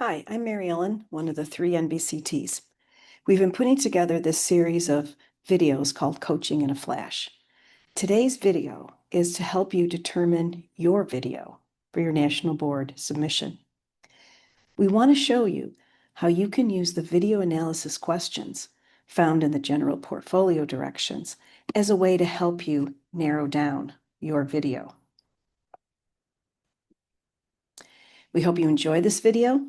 Hi, I'm Mary Ellen, one of the three NBCTs. We've been putting together this series of videos called Coaching in a Flash. Today's video is to help you determine your video for your National Board submission. We want to show you how you can use the video analysis questions found in the general portfolio directions as a way to help you narrow down your video. We hope you enjoy this video.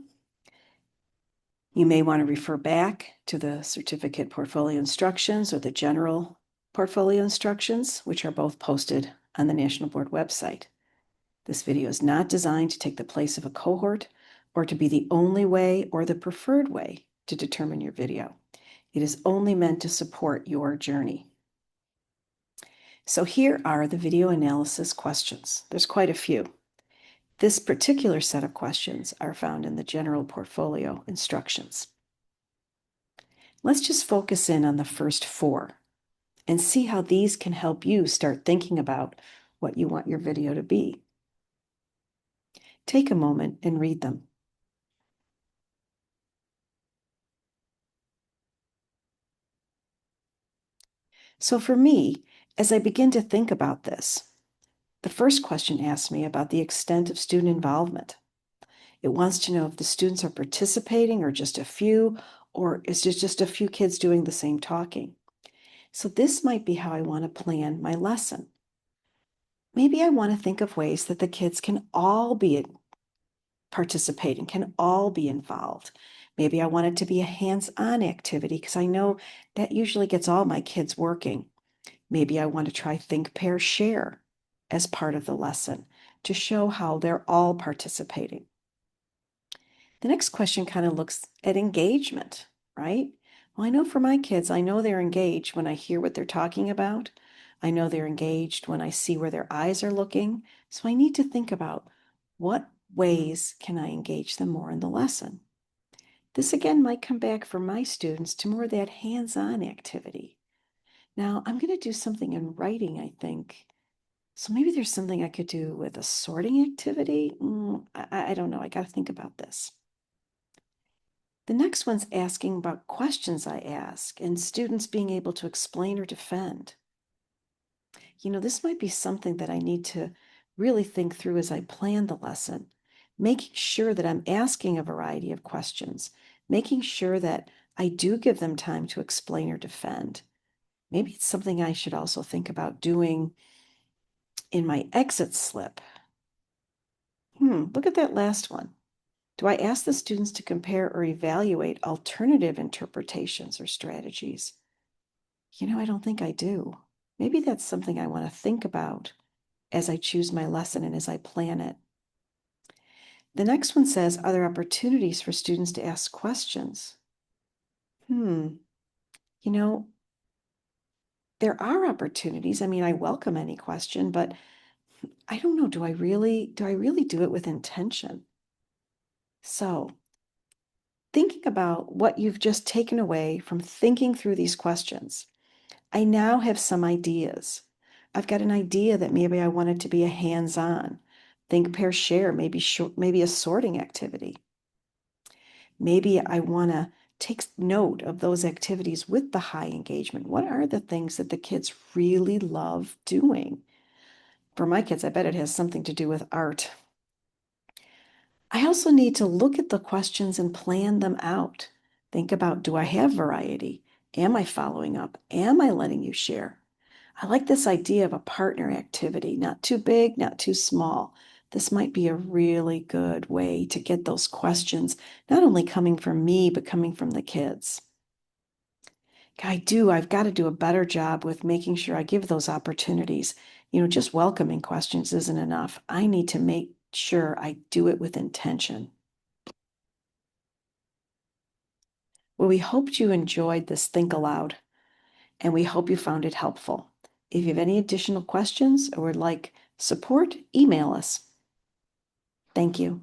You may want to refer back to the certificate portfolio instructions or the general portfolio instructions, which are both posted on the National Board website. This video is not designed to take the place of a cohort or to be the only way or the preferred way to determine your video. It is only meant to support your journey. So here are the video analysis questions. There's quite a few. This particular set of questions are found in the general portfolio instructions. Let's just focus in on the first four and see how these can help you start thinking about what you want your video to be. Take a moment and read them. So for me, as I begin to think about this, the first question asks me about the extent of student involvement. It wants to know if the students are participating or just a few, or is it just a few kids doing the same talking? So this might be how I want to plan my lesson. Maybe I want to think of ways that the kids can all be participating, can all be involved. Maybe I want it to be a hands-on activity because I know that usually gets all my kids working. Maybe I want to try think, pair, share as part of the lesson to show how they're all participating. The next question kind of looks at engagement, right? Well, I know for my kids, I know they're engaged when I hear what they're talking about. I know they're engaged when I see where their eyes are looking. So I need to think about what ways can I engage them more in the lesson. This again might come back for my students to more of that hands-on activity. Now, I'm going to do something in writing, I think. So maybe there's something I could do with a sorting activity. I don't know. I got to think about this. The next one's asking about questions I ask and students being able to explain or defend. This might be something that I need to really think through as I plan the lesson, making sure that I'm asking a variety of questions, making sure that I do give them time to explain or defend. Maybe it's something I should also think about doing in my exit slip. Look at that last one. Do I ask the students to compare or evaluate alternative interpretations or strategies? I don't think I do. Maybe that's something I want to think about as I choose my lesson and as I plan it. The next one says, are there opportunities for students to ask questions? There are opportunities. I mean, I welcome any question, but I don't know, do I really do it with intention? So, thinking about what you've just taken away from thinking through these questions, I now have some ideas. I've got an idea that maybe I want it to be a hands-on, think, pair, share, maybe a sorting activity. Maybe I want to take note of those activities with the high engagement. What are the things that the kids really love doing? For my kids, I bet it has something to do with art. I also need to look at the questions and plan them out. Think about, do I have variety? Am I following up? Am I letting you share? I like this idea of a partner activity, not too big, not too small. This might be a really good way to get those questions, not only coming from me, but coming from the kids. I've got to do a better job with making sure I give those opportunities. Just welcoming questions isn't enough. I need to make sure I do it with intention. Well, we hoped you enjoyed this Think Aloud, and we hope you found it helpful. If you have any additional questions or would like support, email us. Thank you.